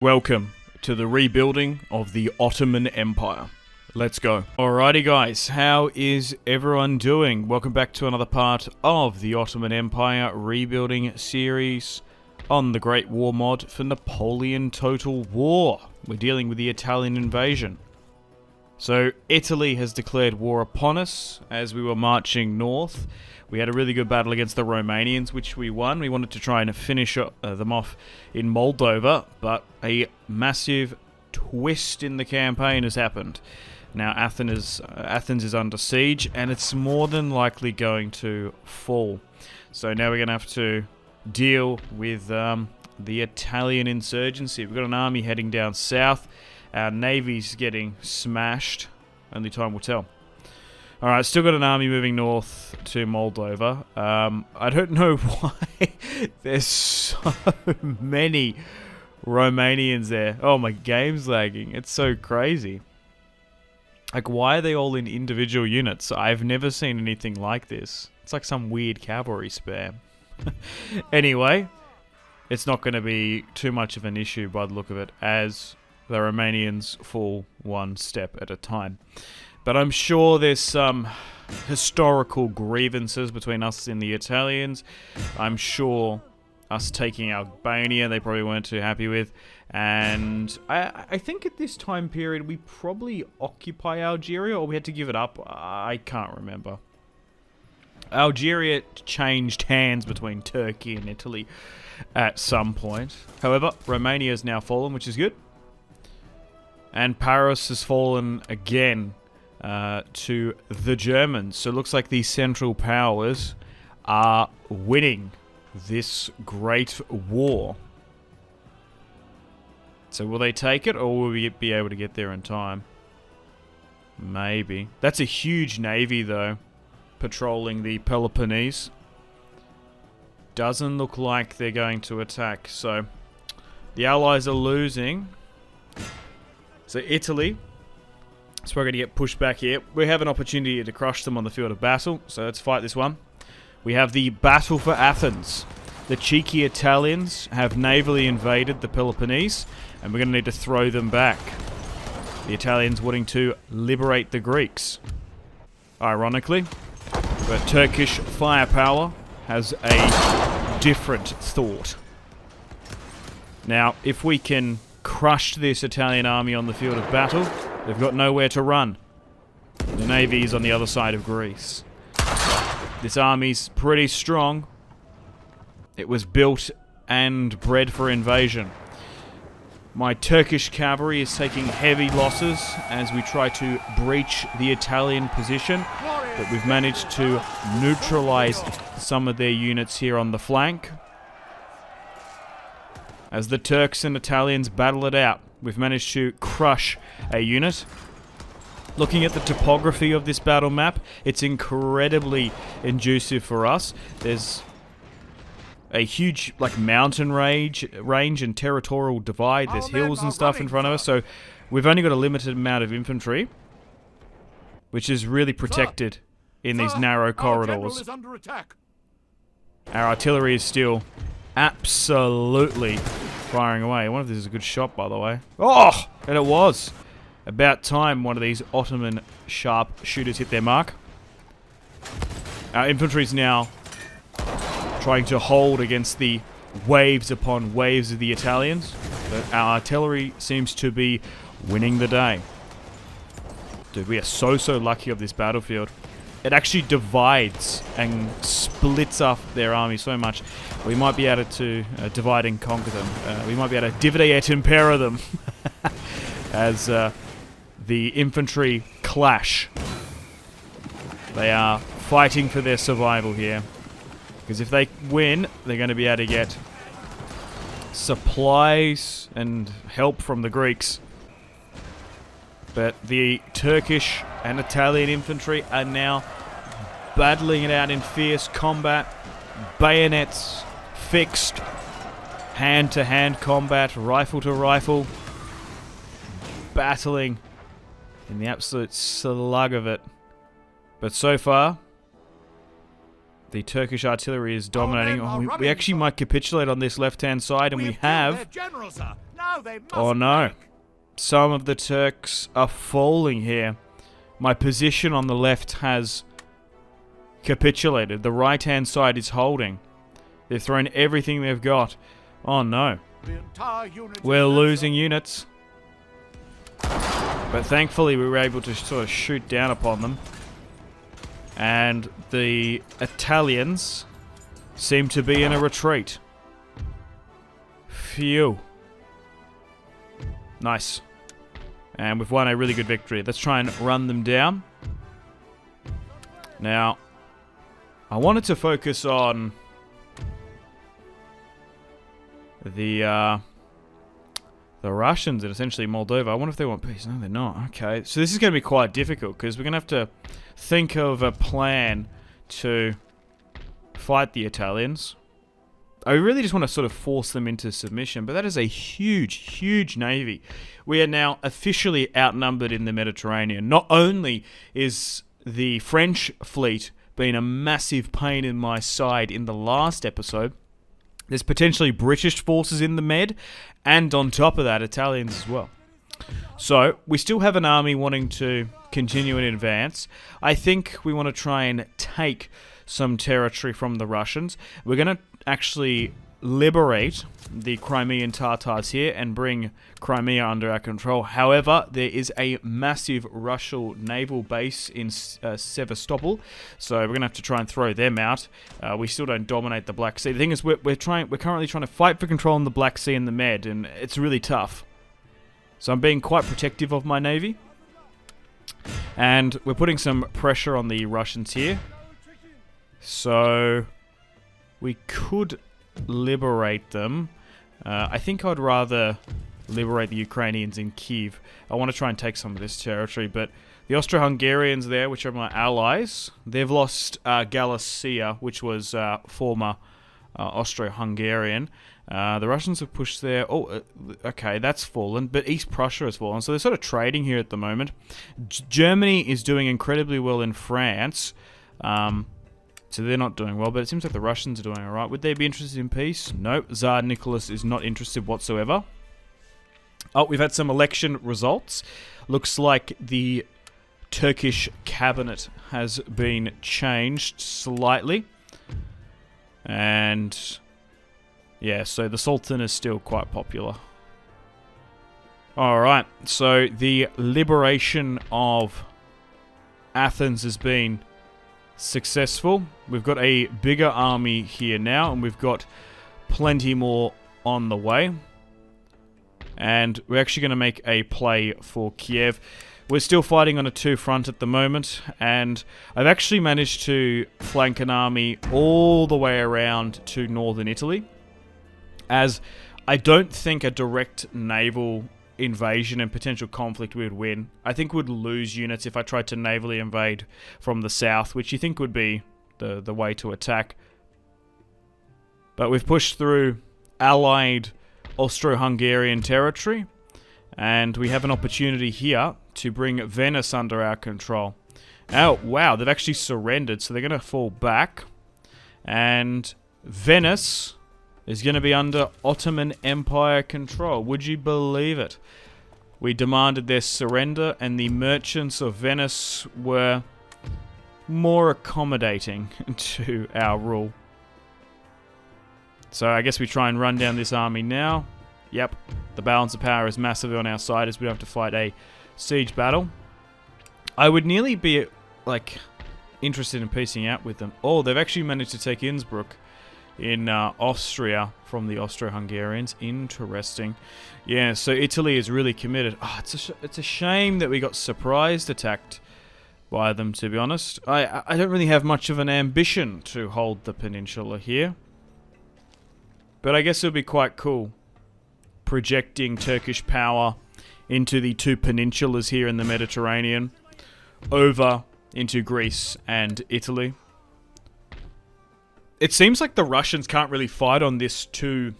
Welcome to the rebuilding of the Ottoman Empire. Let's go. Alrighty guys, how is everyone doing? Welcome back to another part of the Ottoman Empire rebuilding series on the Great War mod for Napoleon Total War. We're dealing with the Italian invasion. So Italy has declared war upon us as we were marching north. We had a really good battle against the Romanians, which we won. We wanted to try and finish them off in Moldova, but a massive twist in the campaign has happened. Now Athens is under siege, and it's more than likely going to fall. So now we're going to have to deal with the Italian insurgency. We've got an army heading down south. Our navy's getting smashed. Only time will tell. Alright, still got an army moving north to Moldova. I don't know why there's so many Romanians there. Oh, my game's lagging. It's so crazy. Like, why are they all in individual units? I've never seen anything like this. It's like some weird cavalry spam. Anyway, it's not going to be too much of an issue by the look of it, as the Romanians fall one step at a time. But I'm sure there's some historical grievances between us and the Italians. I'm sure us taking Albania they probably weren't too happy with. And I think at this time period we probably occupy Algeria, or we had to give it up. I can't remember. Algeria changed hands between Turkey and Italy at some point. However, Romania has now fallen, which is good. And Paris has fallen again to the Germans. So it looks like the Central Powers are winning this great war. So will they take it, or will we be able to get there in time? Maybe. That's a huge navy, though, patrolling the Peloponnese. Doesn't look like they're going to attack. So the Allies are losing. So Italy, so we're going to get pushed back here. We have an opportunity to crush them on the field of battle, so let's fight this one. We have the battle for Athens. The cheeky Italians have navally invaded the Peloponnese, and we're going to need to throw them back. The Italians wanting to liberate the Greeks. Ironically, but Turkish firepower has a different thought. Now, if we can crush this Italian army on the field of battle, they've got nowhere to run. The navy is on the other side of Greece. This army's pretty strong. It was built and bred for invasion. My Turkish cavalry is taking heavy losses as we try to breach the Italian position, but we've managed to neutralize some of their units here on the flank. As the Turks and Italians battle it out, we've managed to crush a unit. Looking at the topography of this battle map, it's incredibly conducive for us. There's a huge mountain range and territorial divide. There's hills and stuff in front of us, so we've only got a limited amount of infantry, which is really protected in these narrow corridors. Our artillery is still absolutely firing away. I wonder if this is a good shot, by the way. Oh! And it was. About time one of these Ottoman sharp shooters hit their mark. Our infantry's now trying to hold against the waves upon waves of the Italians, but our artillery seems to be winning the day. Dude, we are so lucky of this battlefield. It actually divides and splits up their army so much. We might be able to divide and conquer them. We might be able to divide et impera them as the infantry clash. They are fighting for their survival here, because if they win, they're going to be able to get supplies and help from the Greeks. But the Turkish and Italian infantry are now battling it out in fierce combat. Bayonets fixed. Hand-to-hand combat. Rifle-to-rifle. Battling in the absolute slug of it. But so far, the Turkish artillery is dominating. Oh, we actually might capitulate on this left-hand side, and we have Now they must Oh no. break. Some of the Turks are falling here. My position on the left has capitulated. The right-hand side is holding. They've thrown everything they've got. Oh no. The entire unit We're is losing units. But thankfully we were able to sort of shoot down upon them. And the Italians seem to be in a retreat. Phew. Nice. And we've won a really good victory. Let's try and run them down. Now, I wanted to focus on the Russians and essentially Moldova. I wonder if they want peace. No, they're not. Okay, so this is going to be quite difficult because we're going to have to think of a plan to fight the Italians. I really just want to sort of force them into submission, but that is a huge, huge navy. We are now officially outnumbered in the Mediterranean. Not only is the French fleet been a massive pain in my side in the last episode, there's potentially British forces in the Med, and on top of that, Italians as well. So, we still have an army wanting to continue in advance. I think we want to try and take some territory from the Russians. We're going to actually liberate the Crimean Tatars here and bring Crimea under our control. However, there is a massive Russian naval base in Sevastopol, so we're going to have to try and throw them out. We still don't dominate the Black Sea. The thing is, we're currently trying to fight for control in the Black Sea and the Med, and it's really tough. So I'm being quite protective of my navy. And we're putting some pressure on the Russians here. So we could liberate them. I think I'd rather liberate the Ukrainians in Kiev. I want to try and take some of this territory, but the Austro-Hungarians there, which are my allies, they've lost Galicia, which was former Austro-Hungarian. The Russians have pushed there. Oh, okay, that's fallen, but East Prussia has fallen. So they're sort of trading here at the moment. Germany is doing incredibly well in France. So they're not doing well, but it seems like the Russians are doing alright. Would they be interested in peace? No, Tsar Nicholas is not interested whatsoever. Oh, we've had some election results. Looks like the Turkish cabinet has been changed slightly. And yeah, so the Sultan is still quite popular. Alright, so the liberation of Athens has been successful. We've got a bigger army here now, and we've got plenty more on the way. And we're actually going to make a play for Kiev. We're still fighting on a two-front at the moment, and I've actually managed to flank an army all the way around to northern Italy, as I don't think a direct naval invasion and potential conflict we would win. I think we'd lose units if I tried to navally invade from the south, which you think would be the way to attack. But we've pushed through allied Austro-Hungarian territory, and we have an opportunity here to bring Venice under our control. Oh, wow, they've actually surrendered, so they're going to fall back. And Venice is going to be under Ottoman Empire control. Would you believe it? We demanded their surrender, and the merchants of Venice were more accommodating to our rule. So I guess we try and run down this army now. Yep, the balance of power is massively on our side as we have to fight a siege battle. I would nearly be, like, interested in piecing out with them. Oh, they've actually managed to take Innsbruck in Austria from the Austro-Hungarians. Interesting. Yeah, so Italy is really committed. Oh, it's a shame that we got surprise attacked by them, to be honest. I don't really have much of an ambition to hold the peninsula here. But I guess it would be quite cool projecting Turkish power into the two peninsulas here in the Mediterranean over into Greece and Italy. It seems like the Russians can't really fight on this two-pronged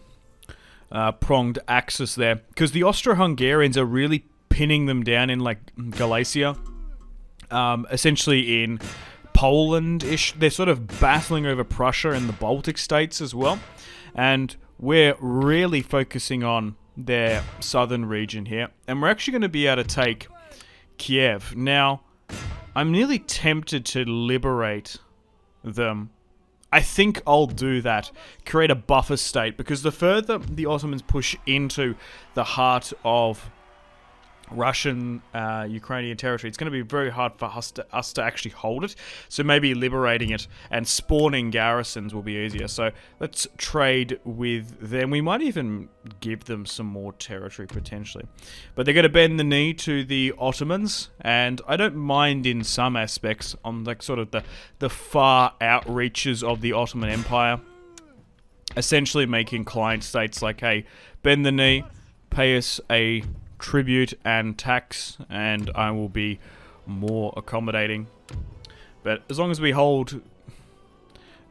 axis there, because the Austro-Hungarians are really pinning them down in, like, Galicia, essentially in Poland-ish. They're sort of battling over Prussia and the Baltic states as well, and we're really focusing on their southern region here, and we're actually going to be able to take Kiev. Now, I'm nearly tempted to liberate them. I think I'll do that, create a buffer state, because the further the Ottomans push into the heart of Russian, Ukrainian territory, it's going to be very hard for us to actually hold it. So maybe liberating it and spawning garrisons will be easier. So let's trade with them. We might even give them some more territory potentially. But they're going to bend the knee to the Ottomans, and I don't mind in some aspects on like sort of the far outreaches of the Ottoman Empire. Essentially making client states like, hey, bend the knee, pay us a tribute and tax, and I will be more accommodating. But as long as we hold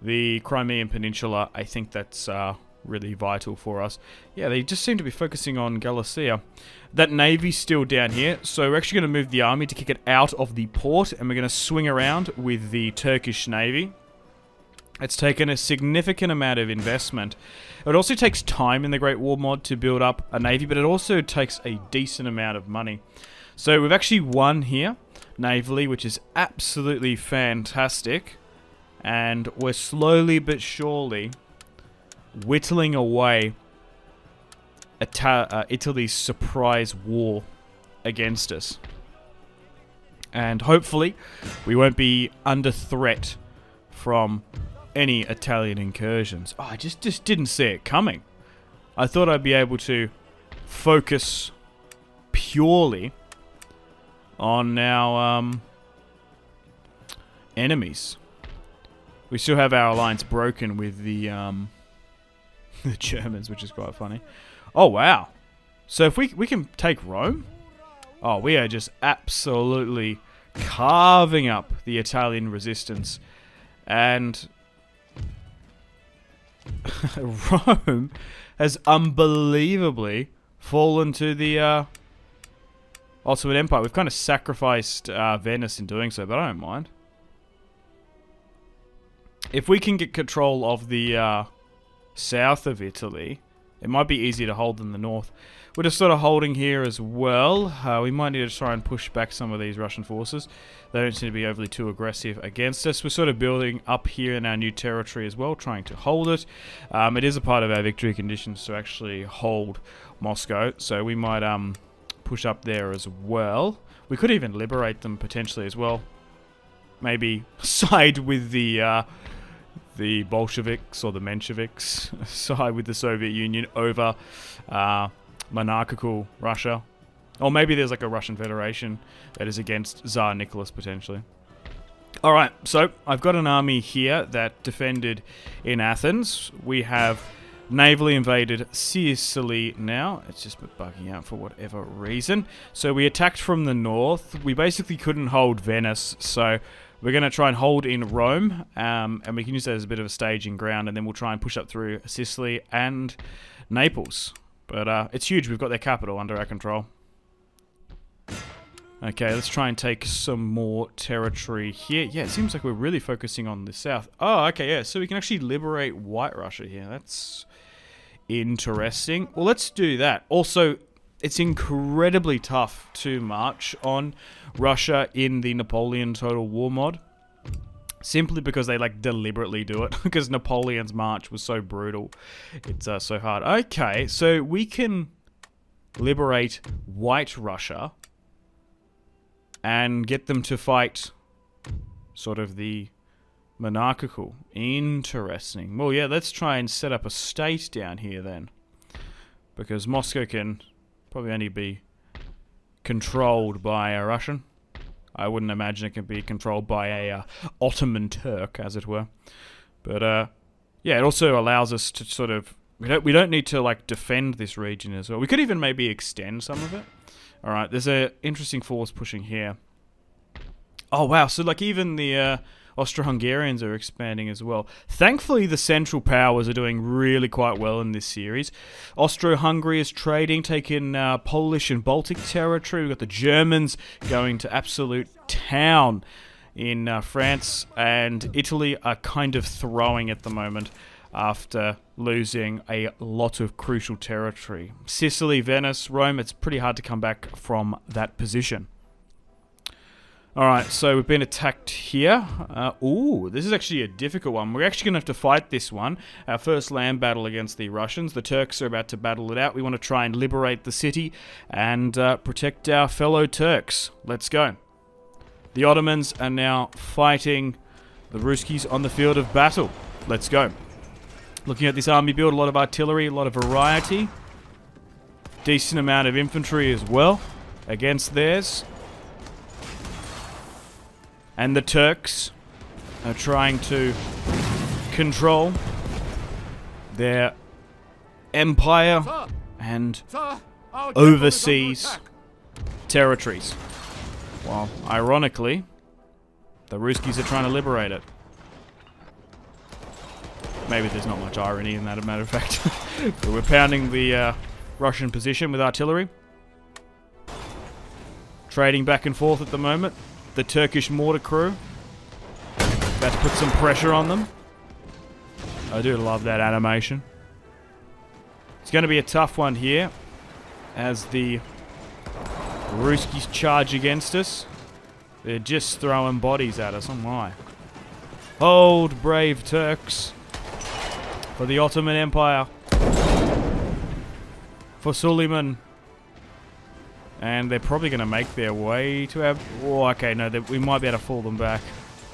the Crimean Peninsula, I think that's really vital for us. Yeah, they just seem to be focusing on Galicia. That navy's still down here, so we're actually going to move the army to kick it out of the port, and we're going to swing around with the Turkish navy. It's taken a significant amount of investment. It also takes time in the Great War mod to build up a navy, but it also takes a decent amount of money. So we've actually won here, navally, which is absolutely fantastic. And we're slowly but surely whittling away Italy's surprise war against us. And hopefully we won't be under threat from any Italian incursions. Oh, I just didn't see it coming. I thought I'd be able to focus purely on our enemies. We still have our alliance broken with the the Germans, which is quite funny. Oh wow! So if we can take Rome, oh, we are just absolutely carving up the Italian resistance. And Rome has unbelievably fallen to the Ottoman Empire. We've kind of sacrificed Venice in doing so, but I don't mind. If we can get control of the south of Italy, it might be easier to hold than the north. We're just sort of holding here as well. We might need to try and push back some of these Russian forces. They don't seem to be overly too aggressive against us. We're sort of building up here in our new territory as well, trying to hold it. It is a part of our victory conditions to actually hold Moscow, so we might push up there as well. We could even liberate them potentially as well. Maybe side with the Bolsheviks or the Mensheviks, side with the Soviet Union over monarchical Russia. Or maybe there's like a Russian Federation that is against Tsar Nicholas potentially. Alright, so I've got an army here that defended in Athens. We have navally invaded Sicily now. It's just bugging out for whatever reason. So we attacked from the north. We basically couldn't hold Venice, so we're going to try and hold in Rome, and we can use that as a bit of a staging ground, and then we'll try and push up through Sicily and Naples. But it's huge. We've got their capital under our control. Okay, let's try and take some more territory here. Yeah, it seems like we're really focusing on the south. Oh, okay, yeah. So we can actually liberate White Russia here. That's interesting. Well, let's do that. Also, it's incredibly tough to march on Russia in the Napoleon Total War mod. Simply because they like deliberately do it. Because Napoleon's march was so brutal. It's so hard. Okay, so we can liberate White Russia and get them to fight sort of the monarchical. Interesting. Well, yeah, let's try and set up a state down here then. Because Moscow can probably only be controlled by a Russian. I wouldn't imagine it can be controlled by a Ottoman Turk, as it were. But yeah, it also allows us to sort of we don't need to like defend this region as well. We could even maybe extend some of it. All right, there's an interesting force pushing here. Oh wow, so like even the Austro-Hungarians are expanding as well. Thankfully, the Central Powers are doing really quite well in this series. Austro-Hungary is trading, taking Polish and Baltic territory. We've got the Germans going to absolute town in France, and Italy are kind of throwing at the moment. after losing a lot of crucial territory. Sicily, Venice, Rome, it's pretty hard to come back from that position. Alright, so we've been attacked here. Ooh, this is actually a difficult one. We're actually going to have to fight this one. Our first land battle against the Russians. The Turks are about to battle it out. We want to try and liberate the city and protect our fellow Turks. Let's go. The Ottomans are now fighting the Ruskies on the field of battle. Let's go. Looking at this army build, a lot of artillery, a lot of variety. Decent amount of infantry as well against theirs. And the Turks are trying to control their empire and overseas territories. While, ironically, the Ruskies are trying to liberate it. Maybe there's not much irony in that, as a matter of fact. But we're pounding the Russian position with artillery. Trading back and forth at the moment. The Turkish mortar crew. About to put some pressure on them. I do love that animation. It's going to be a tough one here, as the Ruskies charge against us. They're just throwing bodies at us. Oh my. Hold, brave Turks. For the Ottoman Empire. For Suleiman. And they're probably going to make their way to our... Oh, okay, no, we might be able to fall them back.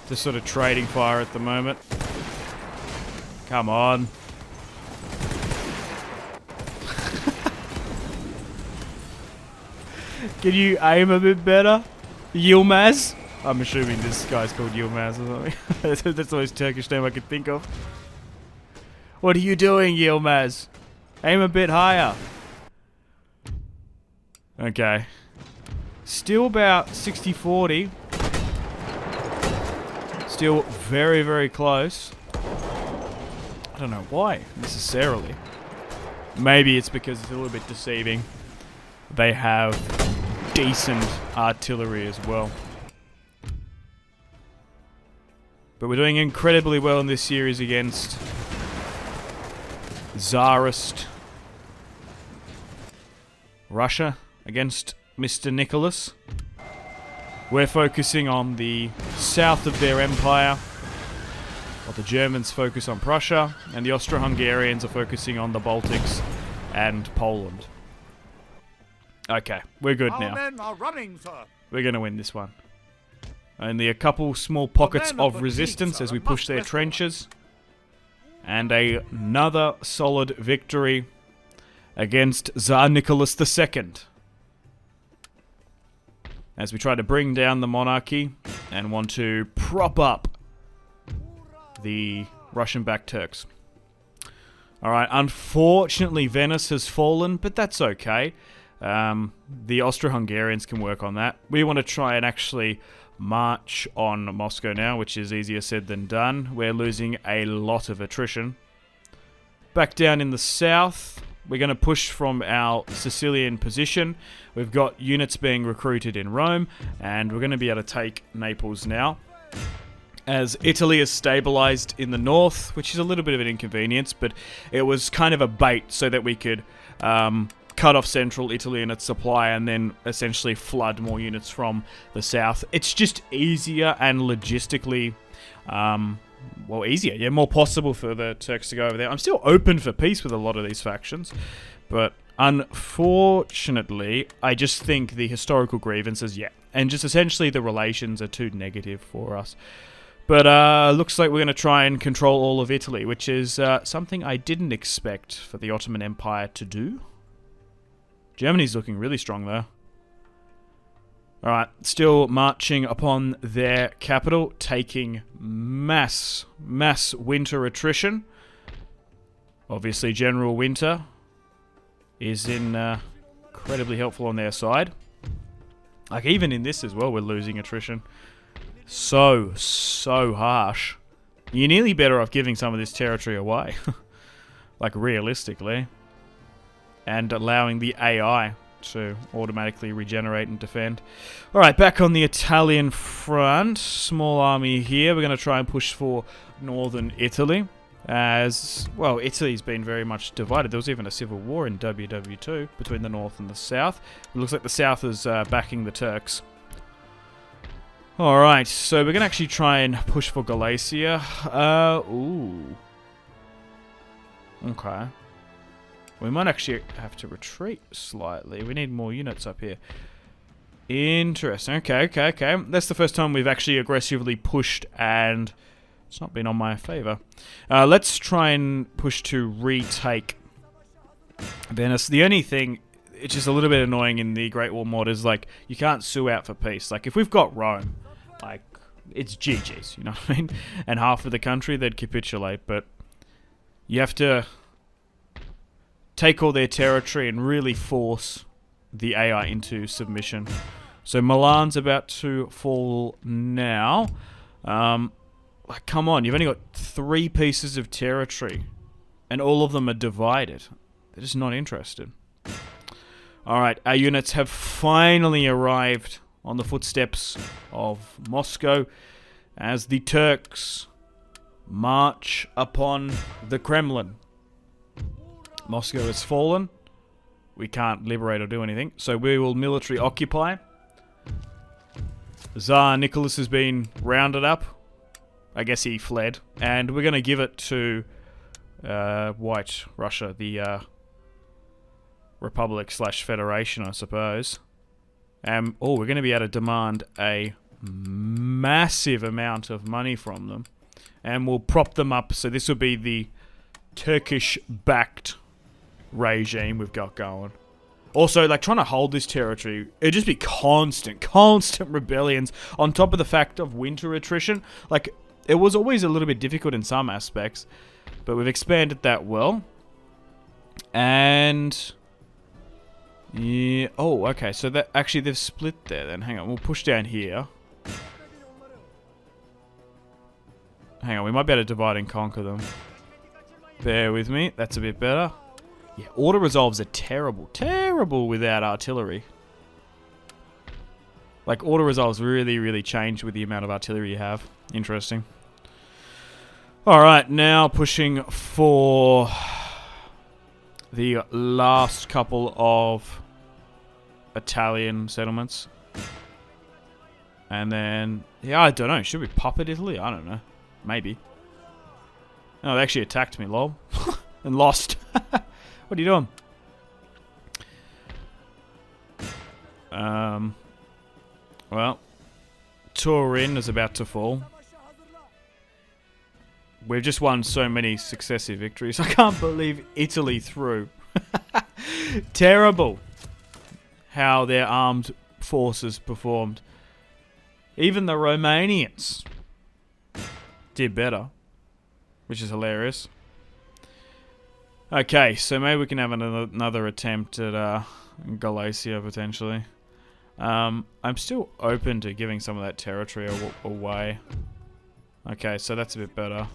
Just sort of trading fire at the moment. Come on. Can you aim a bit better? Yilmaz? I'm assuming this guy's called Yilmaz or something. That's the most Turkish name I could think of. What are you doing, Yilmaz? Aim a bit higher. Okay. Still about 60-40. Still very, very close. I don't know why, necessarily. Maybe it's because it's a little bit deceiving. They have decent artillery as well. But we're doing incredibly well in this series against Tsarist Russia, against Mr. Nicholas. We're focusing on the south of their empire, while the Germans focus on Prussia, and the Austro-Hungarians are focusing on the Baltics and Poland. Okay, we're good now. Men are running, sir. We're going to win this one. Only a couple small pockets of resistance as we push their trenches. And another solid victory against Tsar Nicholas II. As we try to bring down the monarchy and want to prop up the Russian-backed Turks. Alright, unfortunately Venice has fallen, but that's okay. The Austro-Hungarians can work on that. We want to try and actually march on Moscow now, which is easier said than done. We're losing a lot of attrition. Back down in the south, we're going to push from our Sicilian position. We've got units being recruited in Rome, and we're going to be able to take Naples now. As Italy is stabilized in the north, which is a little bit of an inconvenience, but it was kind of a bait so that we could cut off central Italy and its supply and then essentially flood more units from the south. It's just easier and logistically, well, easier. Yeah, more possible for the Turks to go over there. I'm still open for peace with a lot of these factions, but unfortunately, I just think the historical grievances, yeah, and just essentially the relations are too negative for us. But looks like we're going to try and control all of Italy, which is something I didn't expect for the Ottoman Empire to do. Germany's looking really strong, though. Alright, still marching upon their capital, taking mass winter attrition. Obviously, General Winter is incredibly helpful on their side. Like, even in this as well, we're losing attrition. So harsh. You're nearly better off giving some of this territory away. Like, realistically. And allowing the AI to automatically regenerate and defend. Alright, back on the Italian front. Small army here. We're going to try and push for northern Italy. As, well, Italy's been very much divided. There was even a civil war in WW2 between the north and the south. It looks like the south is backing the Turks. Alright, so we're going to actually try and push for Galatia. Ooh. Okay. We might actually have to retreat slightly. We need more units up here. Interesting. Okay. That's the first time we've actually aggressively pushed, and it's not been on my favor. Let's try and push to retake Venice. The only thing, it's just a little bit annoying in the Great War mod, is like, you can't sue out for peace. Like, if we've got Rome, like, it's GG's, you know what I mean? And half of the country, they'd capitulate, but you have to take all their territory and really force the AI into submission. So Milan's about to fall now. Like, come on, you've only got 3 pieces of territory, and all of them are divided. They're just not interested. Alright, our units have finally arrived on the footsteps of Moscow as the Turks march upon the Kremlin. Moscow has fallen. We can't liberate or do anything, so we will military occupy. Tsar Nicholas has been rounded up. I guess he fled, and we're going to give it to White Russia, the Republic / Federation, I suppose. Oh, we're going to be able to demand a massive amount of money from them, and we'll prop them up. So this will be the Turkish-backed regime we've got going. Also, like, trying to hold this territory, it'd just be constant rebellions, on top of the fact of winter attrition. Like, it was always a little bit difficult in some aspects, but we've expanded that well. And yeah, oh, okay, so that actually they've split there then. Hang on, we'll push down here. Hang on, we might be able to divide and conquer them. Bear with me, that's a bit better. Yeah, auto resolves are terrible without artillery. Like, auto resolves really change with the amount of artillery you have. Interesting. Alright, now pushing for the last couple of Italian settlements. And then, yeah, I don't know. Should we puppet Italy? I don't know. Maybe. Oh, they actually attacked me, lol. And lost. What are you doing? Well, Turin is about to fall. We've just won so many successive victories. I can't believe Italy threw. Terrible how their armed forces performed. Even the Romanians did better, which is hilarious. Okay, so maybe we can have another attempt at Galatia, potentially. I'm still open to giving some of that territory away. Okay, so that's a bit better.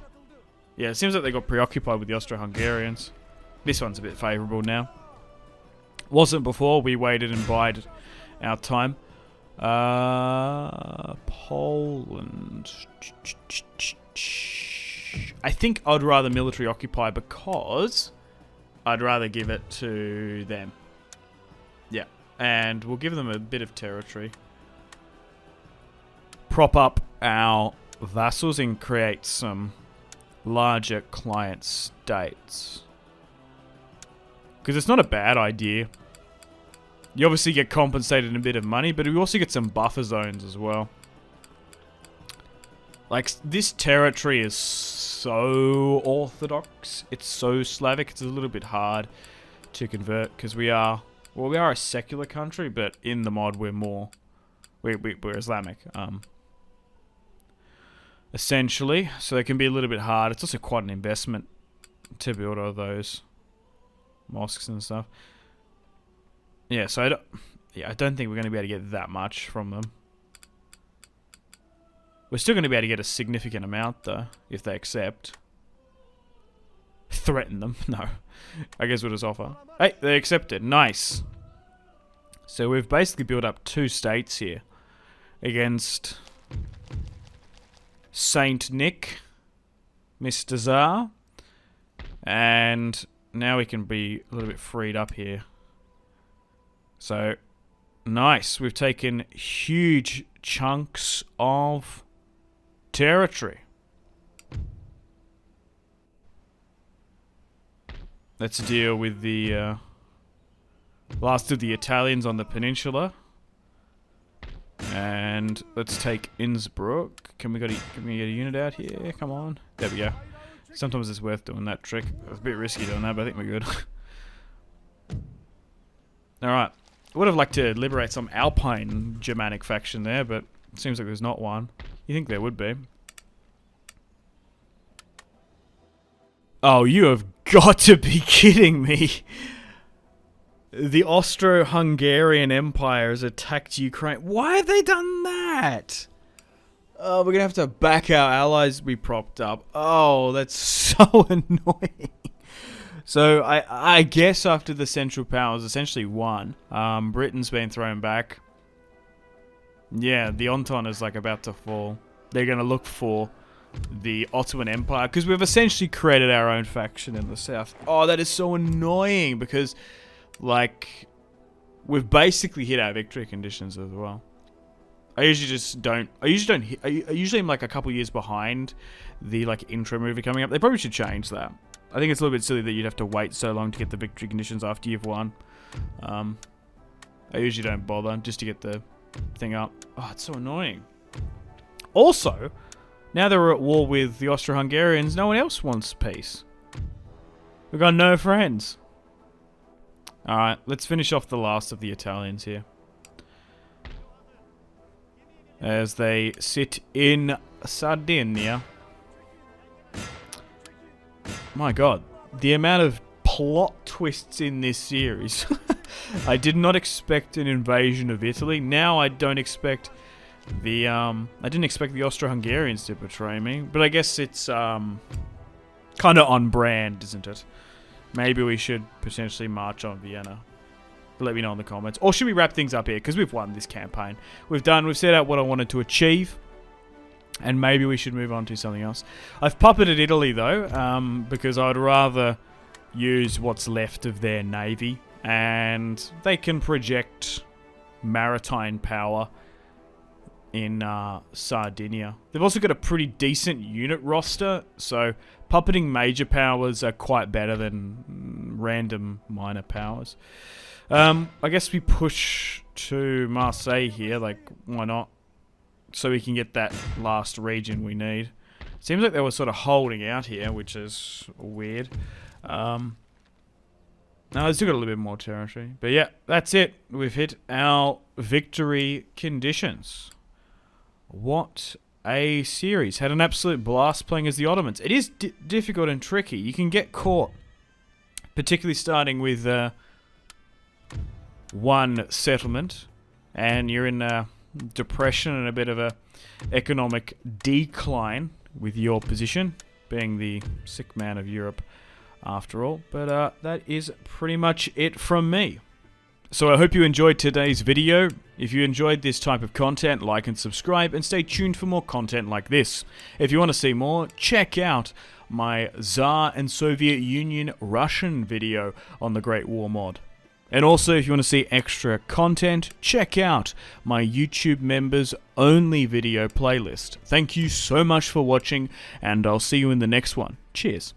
Yeah, it seems like they got preoccupied with the Austro-Hungarians. This one's a bit favourable now. Wasn't before, we waited and bided our time. Poland. I think I'd rather military occupy because I'd rather give it to them. Yeah, and we'll give them a bit of territory. Prop up our vassals and create some larger client states. Because it's not a bad idea. You obviously get compensated in a bit of money, but we also get some buffer zones as well. Like, this territory is so orthodox. It's so Slavic. It's a little bit hard to convert because we are a secular country, but in the mod we're Islamic. Essentially, so it can be a little bit hard. It's also quite an investment to build all those mosques and stuff. Yeah, so I don't think we're going to be able to get that much from them. We're still going to be able to get a significant amount, though, if they accept. Threaten them? No. I guess we'll just offer. Hey, they accepted. Nice. So we've basically built up 2 states here against Saint Nick, Mr. Tsar. And now we can be a little bit freed up here. So, nice. We've taken huge chunks of territory. Let's deal with the last of the Italians on the peninsula. And let's take Innsbruck. Can we get a unit out here? Come on. There we go. Sometimes it's worth doing that trick. It's a bit risky doing that, but I think we're good. Alright. I would have liked to liberate some Alpine Germanic faction there, but it seems like there's not one. You think there would be. Oh, you have got to be kidding me. The Austro-Hungarian Empire has attacked Ukraine. Why have they done that? Oh, we're going to have to back our allies we propped up. Oh, that's so annoying. So, I guess after the Central Powers essentially won, Britain's been thrown back. Yeah, the Entente is like about to fall. They're going to look for the Ottoman Empire, because we've essentially created our own faction in the south. Oh, that is so annoying, because, like, we've basically hit our victory conditions as well. I usually am like a couple years behind the, like, intro movie coming up. They probably should change that. I think it's a little bit silly that you'd have to wait so long to get the victory conditions after you've won. I usually don't bother, just to get the thing up. Oh, it's so annoying. Also, now that we're at war with the Austro-Hungarians, no one else wants peace. We've got no friends. Alright, let's finish off the last of the Italians here. As they sit in Sardinia. My god, the amount of plot twists in this series. I did not expect an invasion of Italy. Now I don't expect the, I didn't expect the Austro-Hungarians to betray me, but I guess it's, kind of on brand, isn't it? Maybe we should potentially march on Vienna. Let me know in the comments. Or should we wrap things up here? Because we've won this campaign. We've set out what I wanted to achieve. And maybe we should move on to something else. I've puppeted Italy, though, because I'd rather use what's left of their navy. And they can project maritime power in Sardinia. They've also got a pretty decent unit roster, so puppeting major powers are quite better than random minor powers. I guess we push to Marseille here, like, why not? So we can get that last region we need. Seems like they were sort of holding out here, which is weird. No, they've still got a little bit more territory. But yeah, that's it. We've hit our victory conditions. What a series. Had an absolute blast playing as the Ottomans. It is difficult and tricky. You can get caught. Particularly starting with one settlement. And you're in a depression and a bit of a economic decline with your position. Being the sick man of Europe after all. But that is pretty much it from me. So I hope you enjoyed today's video. If you enjoyed this type of content, like and subscribe, and stay tuned for more content like this. If you want to see more, check out my Tsar and Soviet Union Russian video on the Great War mod. And also, if you want to see extra content, check out my YouTube members only video playlist. Thank you so much for watching, and I'll see you in the next one. Cheers.